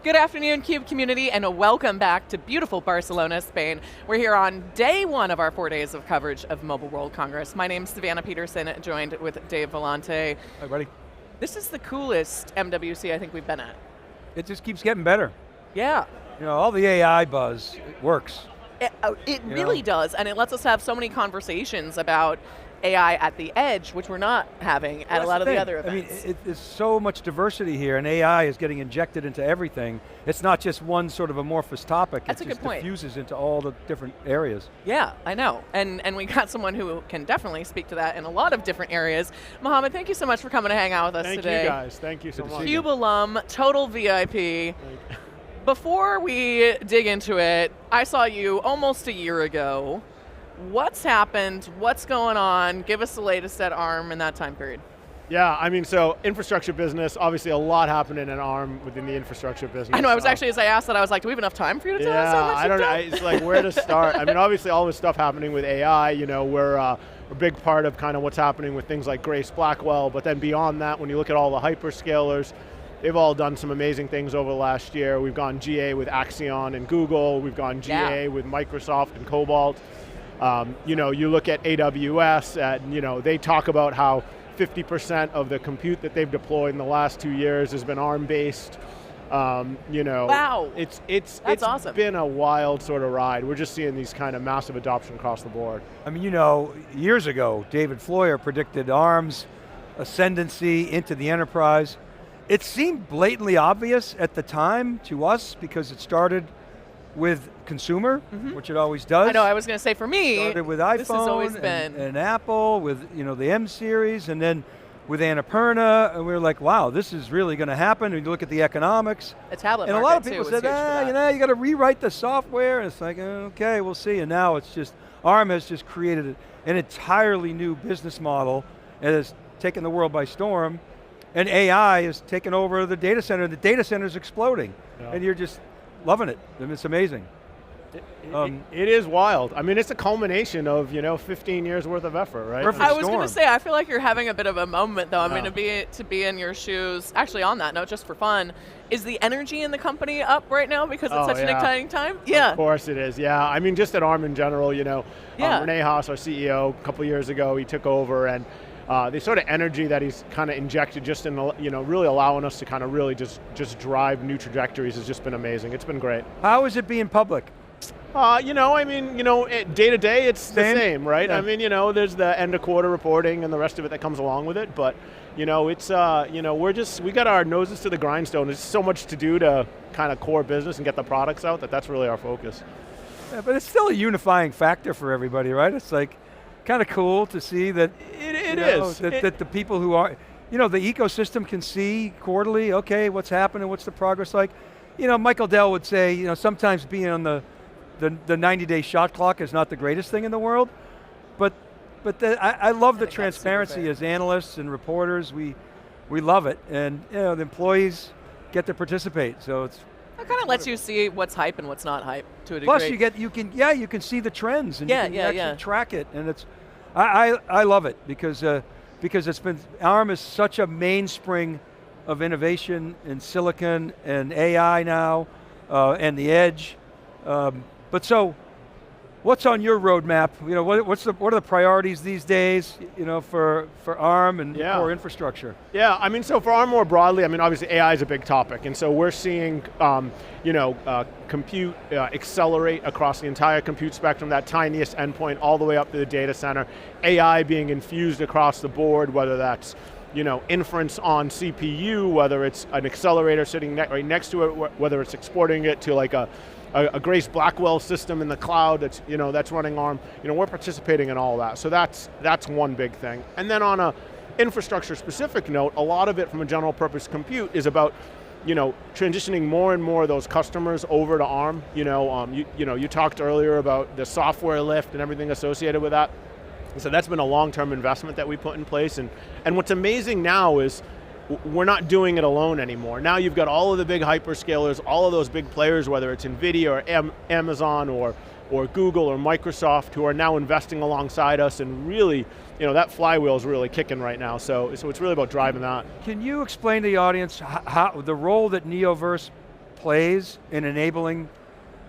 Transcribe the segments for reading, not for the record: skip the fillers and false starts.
Good afternoon, CUBE community, and welcome back to beautiful Barcelona, Spain. We're here on day one of our 4 days of coverage of Mobile World Congress. My name's Savannah Peterson, joined with Dave Vellante. Hi, buddy. This is the coolest MWC I think we've been at. It just keeps getting better. Yeah. You know, all the AI buzz, it works. It really does, and it lets us have so many conversations about AI at the edge, which we're not having at a lot of the other events. I mean, there's so much diversity here, and AI is getting injected into everything. It's not just one sort of amorphous topic. That's a good point. It diffuses into all the different areas. Yeah, I know. And we got someone who can definitely speak to that in a lot of different areas. Mohamed, thank you so much for coming to hang out with us today. Thank you guys, thank you so much. CUBE alum, total VIP. Before we dig into it, I saw you almost a year ago. What's happened? What's going on? Give us the latest at ARM in that time period. Yeah, I mean, so infrastructure business, obviously a lot happening in ARM within the infrastructure business. I know, I was actually, as I asked that, I was like, do we have enough time for you to tell us how much I don't know, it's like where to start. I mean, obviously all this stuff happening with AI, you know, we're a big part of kind of what's happening with things like Grace Blackwell, but then beyond that, when you look at all the hyperscalers, they've all done some amazing things over the last year. We've gone GA with Axion and Google, we've gone GA with Microsoft and Cobalt. You know, you look at AWS, and you know, they talk about how 50% of the compute that they've deployed in the last 2 years has been ARM-based. You know, wow, it's awesome. Been a wild sort of ride. We're just seeing these kind of massive adoption across the board. I mean, you know, years ago, David Floyer predicted ARM's ascendancy into the enterprise. It seemed blatantly obvious at the time to us because it started with consumer, which it always does. I know, I was going to say for me, started with iPhone this has always been. And Apple with, you know, the M series, and then with Annapurna, and we were like, wow, this is really going to happen. And you look at the economics. The tablet and market a lot of people too said, you know, you got to rewrite the software. And it's like, okay, we'll see. And now it's just, ARM has just created an entirely new business model and has taken the world by storm. And AI is taking over the data center. The data center is exploding. Yeah. And you're just loving it. I mean, it's amazing. It is wild. I mean, it's a culmination of, you know, 15 years worth of effort, right? I was going to say, I feel like you're having a bit of a moment though. I mean, to be in your shoes, actually on that note, just for fun, is the energy in the company up right now because it's such an exciting time? Yeah. Of course it is, yeah. I mean, just at ARM in general, you know, Rene Haas, our CEO, a couple years ago, he took over, and the sort of energy that he's kind of injected just in, you know, really allowing us to kind of really just drive new trajectories has just been amazing. It's been great. How is it being public? You know, I mean, you know, day to day it's the same, right? Yeah. I mean, you know, there's the end of quarter reporting and the rest of it that comes along with it, but you know, it's, you know, we got our noses to the grindstone. There's so much to do to kind of core business and get the products out that's really our focus. Yeah, but it's still a unifying factor for everybody, right? It's like kind of cool to see that that the people who are, you know, the ecosystem can see quarterly, okay, what's happening, what's the progress like. You know, Michael Dell would say, you know, sometimes being on the 90-day shot clock is not the greatest thing in the world, but I love the transparency as analysts and reporters. We love it, and you know, the employees get to participate, so it's. It kind of lets you see what's hype and what's not hype to a degree. Plus, you can see the trends and you can actually track it, and it's. I love it because it's been, ARM is such a mainspring of innovation in silicon and AI now, and the edge. But so, what's on your roadmap? You know, what are the priorities these days? You know, for ARM and core infrastructure. Yeah, I mean, so for ARM more broadly, I mean, obviously AI is a big topic, and so we're seeing, you know, compute accelerate across the entire compute spectrum, that tiniest endpoint all the way up to the data center. AI being infused across the board, whether that's, you know, inference on CPU, whether it's an accelerator sitting right next to it, whether it's exporting it to like a Grace Blackwell system in the cloud that's, you know, that's running ARM. You know, we're participating in all that. So that's one big thing. And then on a infrastructure specific note, a lot of it from a general purpose compute is about, you know, transitioning more and more of those customers over to ARM. You know, you talked earlier about the software lift and everything associated with that. So that's been a long-term investment that we put in place. And what's amazing now is we're not doing it alone anymore. Now you've got all of the big hyperscalers, all of those big players, whether it's NVIDIA or Amazon or Google or Microsoft, who are now investing alongside us, and really, you know, that flywheel is really kicking right now. So it's really about driving that. Can you explain to the audience how the role that Neoverse plays in enabling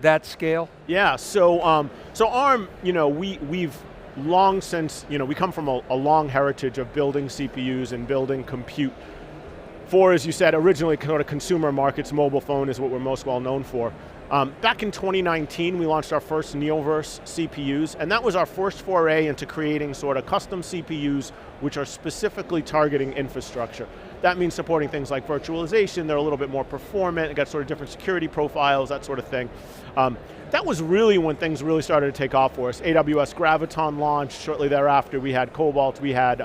that scale? Yeah, so ARM, we've long since, we come from a long heritage of building CPUs and building compute for, as you said, originally kind of consumer markets. Mobile phone is what we're most well known for. Back in 2019, we launched our first Neoverse CPUs, and that was our first foray into creating sort of custom CPUs which are specifically targeting infrastructure. That means supporting things like virtualization. They're a little bit more performant, it got sort of different security profiles, that sort of thing. That was really when things really started to take off for us. AWS Graviton launched. Shortly thereafter, we had Cobalt, we had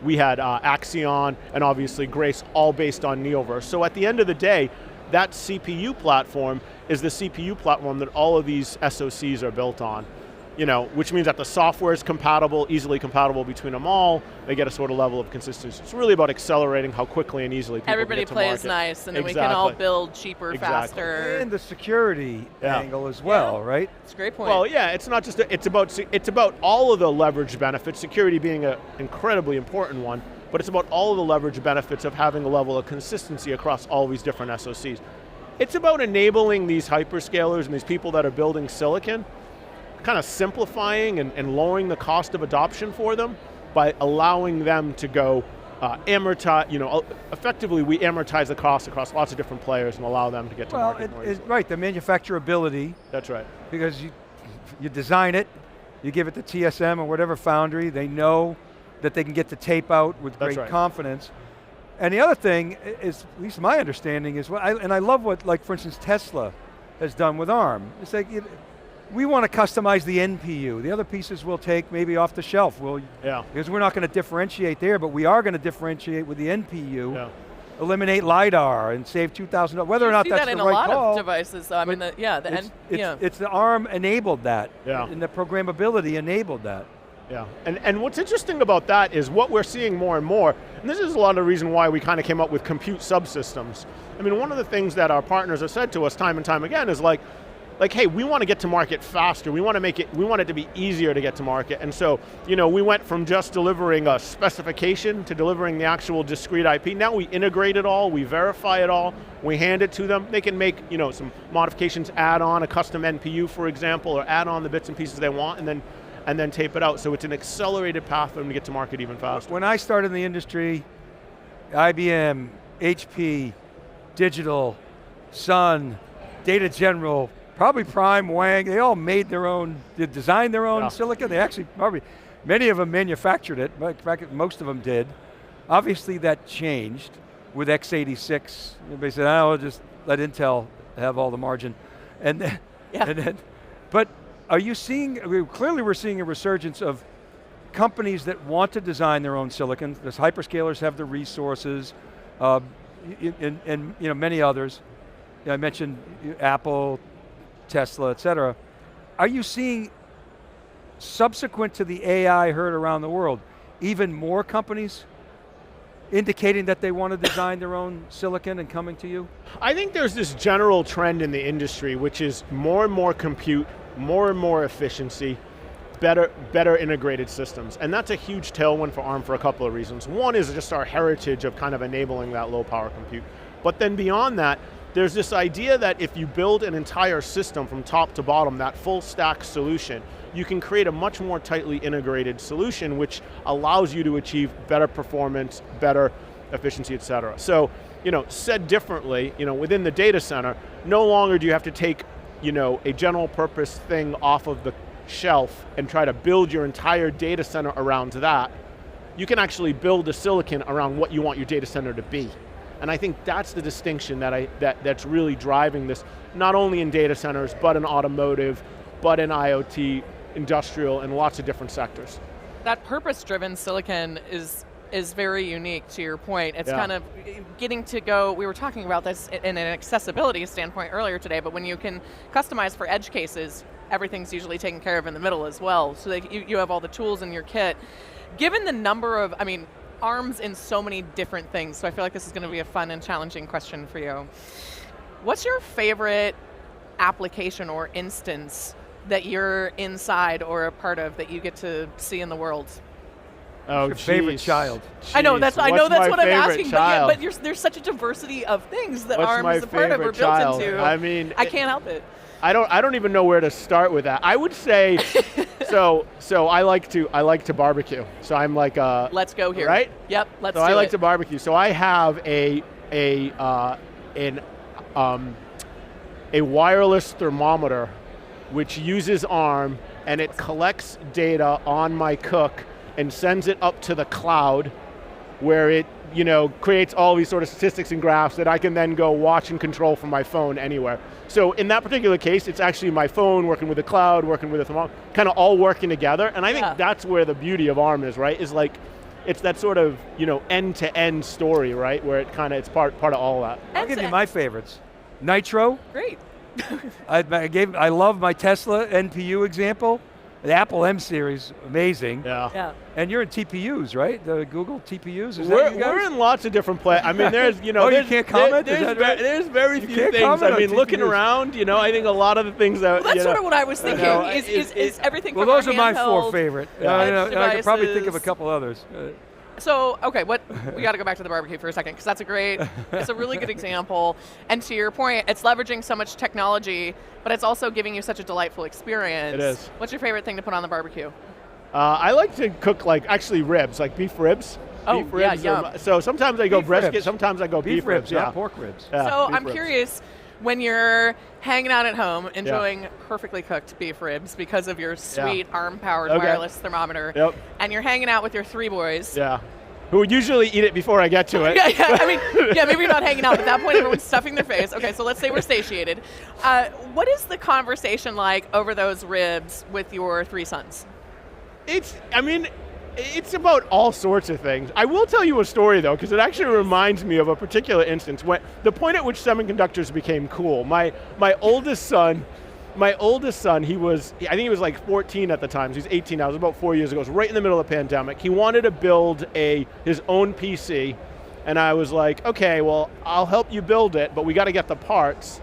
Axion, and obviously Grace, all based on Neoverse. So at the end of the day, that CPU platform is the CPU platform that all of these SoCs are built on. Which means that the software is compatible, easily compatible between them all. They get a sort of level of consistency. It's really about accelerating how quickly and easily people Everybody can get to market. plays nice, and then Exactly. we can all build cheaper, faster. And the security angle as well, right? It's a great point. Well, yeah, it's not just, it's about all of the leverage benefits, security being an incredibly important one, but it's about all of the leverage benefits of having a level of consistency across all these different SoCs. It's about enabling these hyperscalers and these people that are building silicon, kind of simplifying and lowering the cost of adoption for them by allowing them to go amortize, effectively we amortize the cost across lots of different players and allow them to get to market more easily. Right, the manufacturability. That's right. Because you design it, you give it to TSM or whatever foundry, they know that they can get the tape out with great confidence. And the other thing is, at least my understanding is, and I love what, like for instance, Tesla has done with ARM. It's like, we want to customize the NPU. The other pieces we'll take maybe off the shelf. Because we're not going to differentiate there, but we are going to differentiate with the NPU. Eliminate LiDAR and save $2,000. Whether or not that's the right call. You see that in a lot of devices. I mean, it's the ARM enabled that, and the programmability enabled that. Yeah, and what's interesting about that is what we're seeing more and more, and this is a lot of the reason why we kind of came up with compute subsystems. I mean, one of the things that our partners have said to us time and time again is like, hey, we want to get to market faster. We want it to be easier to get to market. And so, we went from just delivering a specification to delivering the actual discrete IP. Now we integrate it all, we verify it all, we hand it to them. They can make, some modifications, add on a custom NPU, for example, or add on the bits and pieces they want, and then tape it out. So it's an accelerated path for them to get to market even faster. When I started in the industry, IBM, HP, Digital, Sun, Data General, probably Prime, Wang, they all made their own, they designed their own silicon. They actually many of them manufactured it. In fact, most of them did. Obviously that changed with x86. Everybody said, we'll just let Intel have all the margin. But are you seeing, clearly we're seeing a resurgence of companies that want to design their own silicon. The hyperscalers have the resources, and many others. I mentioned Apple, Tesla, et cetera. Are you seeing, subsequent to the AI herd around the world, even more companies indicating that they want to design their own silicon and coming to you? I think there's this general trend in the industry, which is more and more compute, more and more efficiency, better integrated systems. And that's a huge tailwind for ARM for a couple of reasons. One is just our heritage of kind of enabling that low power compute. But then beyond that, there's this idea that if you build an entire system from top to bottom, that full stack solution, you can create a much more tightly integrated solution which allows you to achieve better performance, better efficiency, et cetera. So, said differently, within the data center, no longer do you have to take, a general purpose thing off of the shelf and try to build your entire data center around that. You can actually build a silicon around what you want your data center to be. And I think that's the distinction that's really driving this, not only in data centers, but in automotive, but in IoT, industrial, and lots of different sectors. That purpose-driven silicon is very unique, to your point. It's kind of getting to go, we were talking about this in an accessibility standpoint earlier today, but when you can customize for edge cases, everything's usually taken care of in the middle as well, so that you have all the tools in your kit. Given the number of, ARM's in so many different things, so I feel like this is going to be a fun and challenging question for you. What's your favorite application or instance that you're inside or a part of that you get to see in the world? Oh, your favorite child? I know that's what I'm asking, child? but there's such a diversity of things that What's ARM my is a part of or favorite built child? into. I mean, I can't help it. I don't even know where to start with that. I would say, so I like to barbecue. So I'm like a. Let's go here. Right? Yep. Let's do it. So I like it. to barbecue. So I have a wireless thermometer, which uses ARM, and it collects data on my cook and sends it up to the cloud, where it creates all these sort of statistics and graphs that I can then go watch and control from my phone anywhere. So in that particular case, it's actually my phone working with the cloud, working with the thermometer, kind of all working together. And I think that's where the beauty of ARM is, right? Is like, it's that sort of end-to-end story, right? Where it's part of all that. I'll give you my favorites. Nitro. Great. I love my Tesla NPU example. The Apple M series, amazing. Yeah. And you're in TPUs, right? The Google TPUs. We're in lots of different places. I mean, there's you can't comment. There's very few things. I mean, looking around, I think a lot of the things that. Well, that's sort of what I was thinking. Is everything? Well, from those are my handheld 4 favorite. I could probably think of a couple others. So, okay, we got to go back to the barbecue for a second, because it's a really good example. And to your point, it's leveraging so much technology, but it's also giving you such a delightful experience. It is. What's your favorite thing to put on the barbecue? I like to cook ribs, like beef ribs. Oh, beef ribs yum. So sometimes I go beef brisket, ribs. sometimes I go beef ribs. Not pork ribs. Yeah, so beef I'm ribs. curious, when you're hanging out at home, enjoying perfectly cooked beef ribs because of your sweet ARM-powered wireless thermometer, and you're hanging out with your 3 boys. Yeah. Who would usually eat it before I get to it. I mean, maybe you're not hanging out, but at that point everyone's stuffing their face. Okay, so let's say we're satiated. What is the conversation like over those ribs with your 3 sons? It's about all sorts of things. I will tell you a story though, because it actually reminds me of a particular instance when the point at which semiconductors became cool. My oldest son, I think he was like 14 at the time, so he's 18 now, it was about 4 years ago, it was right in the middle of the pandemic. He wanted to build his own PC, and I was like, okay, well, I'll help you build it, but we got to get the parts.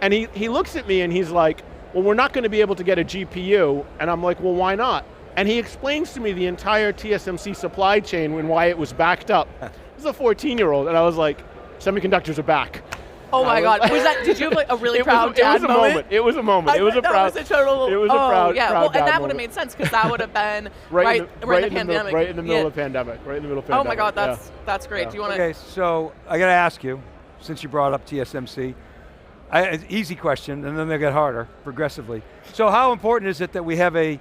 And he looks at me and he's like, well, we're not going to be able to get a GPU, and I'm like, well, why not? And he explains to me the entire TSMC supply chain and why it was backed up. This is a 14-year-old, and I was like, semiconductors are back. Oh my God! Did you have like a really proud dad moment? It was a moment. It was a proud. It was a total. It was a proud. Yeah, proud well, and that moment. would have made sense, because that would have been right in the pandemic. Right in the middle of the pandemic. Right in the middle of the pandemic. Oh my God, that's great. Yeah. Do you want to? Okay, so I got to ask you, since you brought up TSMC, easy question, and then they get harder progressively. So how important is it that we have a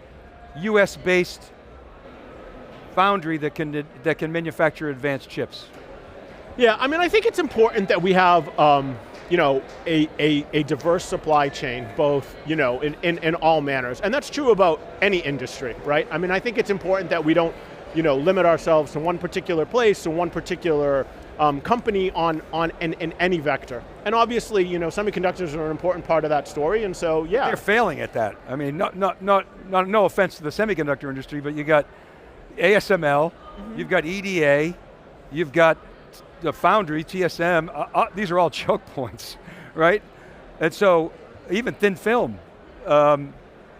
US-based foundry that can manufacture advanced chips? Yeah, I mean, I think it's important that we have, a diverse supply chain, both, in all manners. And that's true about any industry, right? I mean, I think it's important that we don't, limit ourselves to one particular place, to one particular company on in any vector. And obviously, semiconductors are an important part of that story, and so, yeah. They're failing at that. I mean, no offense to the semiconductor industry, but you got ASML, you've got EDA, you've got the foundry, TSM, these are all choke points, right? And so even thin film,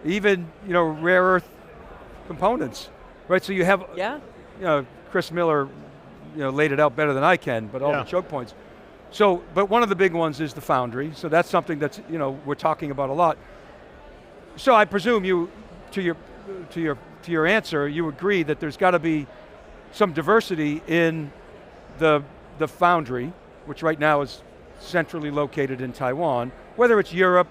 even rare earth components, right? So you have, Chris Miller, laid it out better than I can, but all the choke points. So, but one of the big ones is the foundry. So that's something that's we're talking about a lot. So I presume to your answer, you agree that there's got to be some diversity in the foundry, which right now is centrally located in Taiwan. Whether it's Europe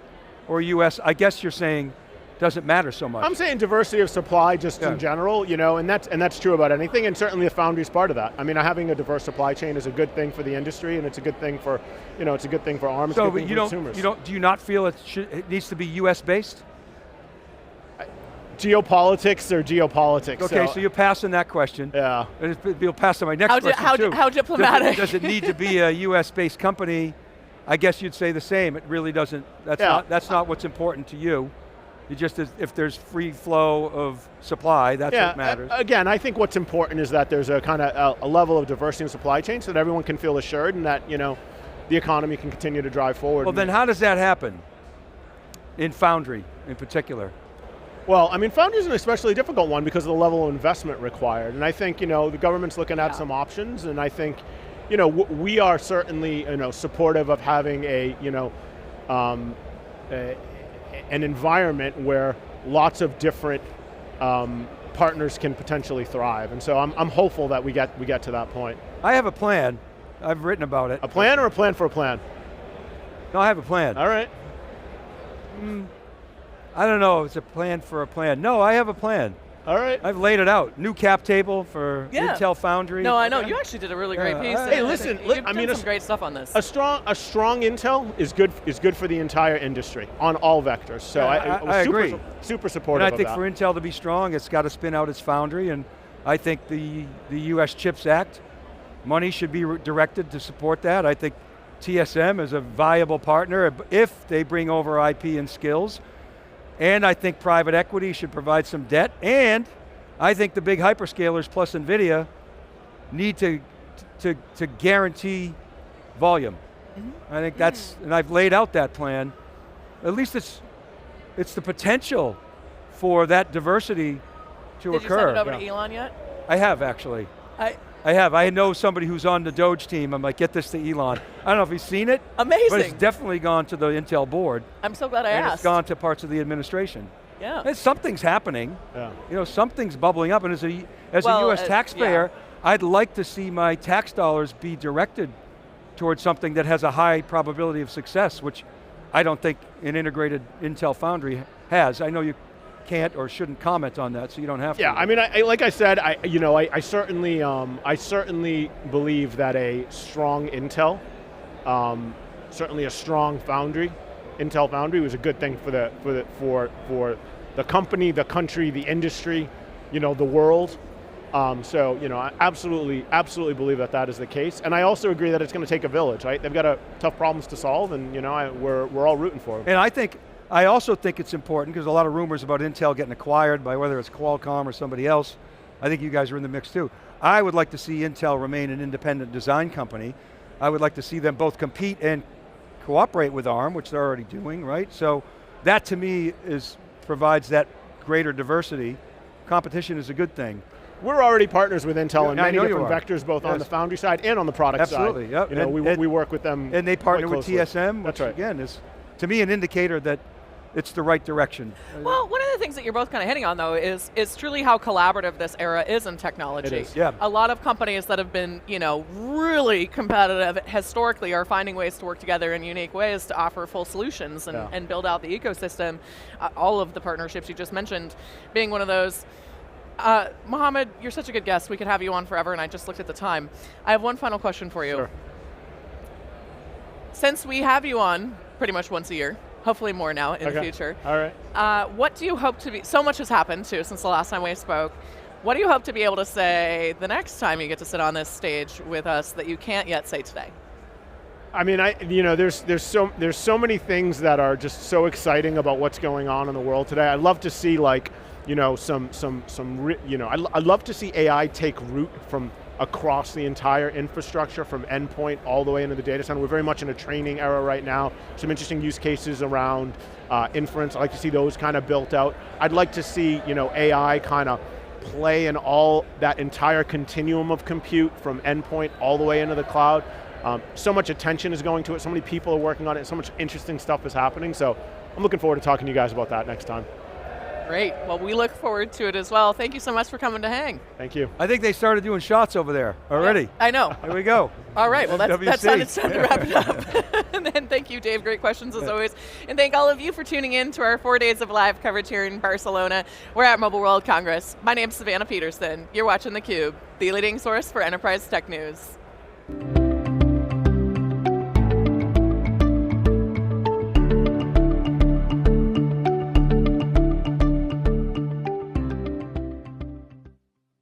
or US, I guess you're saying doesn't matter so much. I'm saying diversity of supply just in general, and that's true about anything, and certainly the foundry is part of that. I mean, having a diverse supply chain is a good thing for the industry, and it's a good thing for, it's a good thing for ARM, it's a good thing for consumers. Do you not feel it needs to be US based? Geopolitics or geopolitics. Okay, so you're passing that question. Yeah. You'll pass to my next question too. How diplomatic. Does it need to be a US based company? I guess you'd say the same. It really doesn't, that's not what's important to you. You just, if there's free flow of supply, that's what matters. Again, I think what's important is that there's a kind of a level of diversity in supply chain so that everyone can feel assured and that, the economy can continue to drive forward. Well, then how does that happen in foundry in particular? Well, I mean, Foundry is an especially difficult one because of the level of investment required. And I think, the government's looking at some options, and I think, we are certainly, supportive of having an environment where lots of different partners can potentially thrive. And so I'm hopeful that we get to that point. I have a plan. I've written about it. A plan or a plan for a plan? No, I have a plan. All right. I don't know if it's a plan for a plan. No, I have a plan. All right. I've laid it out. New cap table for Intel Foundry. No, I know. You actually did a really great piece. Hey, listen, I mean, some great stuff on this. A strong Intel is good for the entire industry on all vectors. So I agree. Super supportive and I think of for Intel to be strong, it's got to spin out its foundry, and I think the U.S. CHIPS Act, money should be directed to support that. I think TSM is a viable partner if they bring over IP and skills. And I think private equity should provide some debt, and I think the big hyperscalers plus NVIDIA need to guarantee volume. I think that's, and I've laid out that plan. At least it's the potential for that diversity to occur. Did you send it over to Elon yet? I have, actually. I have. I know somebody who's on the Doge team. I'm like, get this to Elon. I don't know if he's seen it. Amazing. But it's definitely gone to the Intel board. I'm so glad I asked. It's gone to parts of the administration. Yeah. And something's happening. Yeah. Something's bubbling up. And as a U.S. taxpayer, I'd like to see my tax dollars be directed towards something that has a high probability of success, which I don't think an integrated Intel Foundry has. I know you can't or shouldn't comment on that, so you don't have to. Yeah, I mean, like I said, I certainly believe that a strong Intel, certainly a strong foundry, Intel Foundry was a good thing for the company, the country, the industry, the world. So I absolutely believe that is the case, and I also agree that it's going to take a village. Right? They've got tough problems to solve, and we're all rooting for them. And I also think it's important, because a lot of rumors about Intel getting acquired by whether it's Qualcomm or somebody else. I think you guys are in the mix too. I would like to see Intel remain an independent design company. I would like to see them both compete and cooperate with ARM, which they're already doing, right? So that to me provides that greater diversity. Competition is a good thing. We're already partners with Intel in many different vectors, both on the foundry side and on the product side. Absolutely, yep. We work with them. And they partner with TSM, which again is, to me, an indicator that it's the right direction. Well, one of the things that you're both kind of hitting on, though, is truly how collaborative this era is in technology. It is, yeah. A lot of companies that have been, really competitive historically are finding ways to work together in unique ways to offer full solutions and build out the ecosystem. All of the partnerships you just mentioned being one of those. Mohamed, you're such a good guest. We could have you on forever, and I just looked at the time. I have one final question for you. Sure. Since we have you on pretty much once a year, hopefully more now in the future. All right. What do you hope to be, so much has happened too since the last time we spoke. What do you hope to be able to say the next time you get to sit on this stage with us that you can't yet say today? I mean, there's so many things that are just so exciting about what's going on in the world today. I'd love to see I'd love to see AI take root from across the entire infrastructure, from endpoint all the way into the data center. We're very much in a training era right now. Some interesting use cases around inference. I'd like to see those kind of built out. I'd like to see AI kind of play in all that entire continuum of compute from endpoint all the way into the cloud. So much attention is going to it, so many people are working on it, so much interesting stuff is happening. So I'm looking forward to talking to you guys about that next time. Great, well we look forward to it as well. Thank you so much for coming to hang. Thank you. I think they started doing shots over there already. Yeah, I know. Here we go. All right, well that's time to wrap it up. And then thank you, Dave, great questions as always. And thank all of you for tuning in to our 4 days of live coverage here in Barcelona. We're at Mobile World Congress. My name's Savannah Peterson. You're watching theCUBE, the leading source for enterprise tech news.